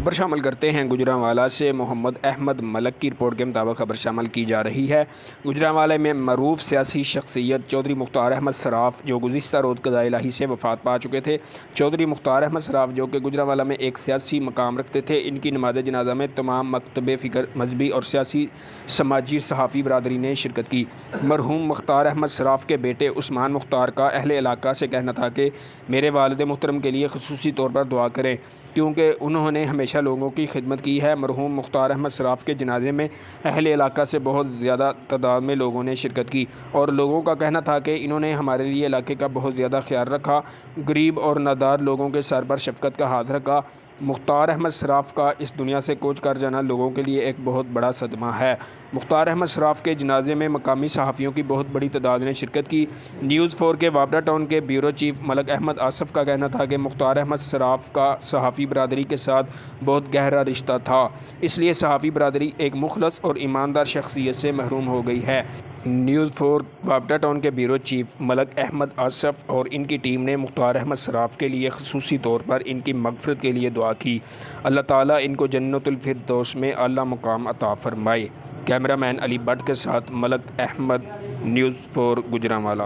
خبر شامل کرتے ہیں گوجرانوالہ سے۔ محمد احمد ملک کی رپورٹ کے مطابق خبر شامل کی جا رہی ہے۔ گوجرانوالہ میں معروف سیاسی شخصیت چودھری مختار احمد صراف جو گزشتہ روز قضائے الہی سے وفات پا چکے تھے۔ چودھری مختار احمد صراف جو کہ گوجرانوالہ میں ایک سیاسی مقام رکھتے تھے، ان کی نماز جنازہ میں تمام مکتب فکر، مذہبی اور سیاسی، سماجی، صحافی برادری نے شرکت کی۔ مرحوم مختار احمد صراف کے بیٹے عثمان مختار کا اہل علاقہ سے کہنا تھا کہ میرے والد محترم کے لیے خصوصی طور پر دعا کریں کیونکہ انہوں نے ہمیشہ لوگوں کی خدمت کی ہے۔ مرحوم مختار احمد صراف کے جنازے میں اہل علاقہ سے بہت زیادہ تعداد میں لوگوں نے شرکت کی اور لوگوں کا کہنا تھا کہ انہوں نے ہمارے لیے علاقے کا بہت زیادہ خیال رکھا، غریب اور نادار لوگوں کے سر پر شفقت کا ہاتھ رکھا۔ مختار احمد صراف کا اس دنیا سے کوچ کر جانا لوگوں کے لیے ایک بہت بڑا صدمہ ہے۔ مختار احمد صراف کے جنازے میں مقامی صحافیوں کی بہت بڑی تعداد نے شرکت کی۔ نیوز 4 کے وابڈا ٹاؤن کے بیورو چیف ملک احمد آصف کا کہنا تھا کہ مختار احمد صراف کا صحافی برادری کے ساتھ بہت گہرا رشتہ تھا، اس لیے صحافی برادری ایک مخلص اور ایماندار شخصیت سے محروم ہو گئی ہے۔ نیوز 4 وابڈا ٹاؤن کے بیورو چیف ملک احمد آصف اور ان کی ٹیم نے مختار احمد صراف کے لیے خصوصی طور پر ان کی مغفرت کے لیے دعا کی۔ اللہ تعالیٰ ان کو جنت الفردوس میں اعلیٰ مقام عطا فرمائے۔ کیمرہ مین علی بٹ کے ساتھ ملک احمد، نیوز 4 گوجرانوالہ۔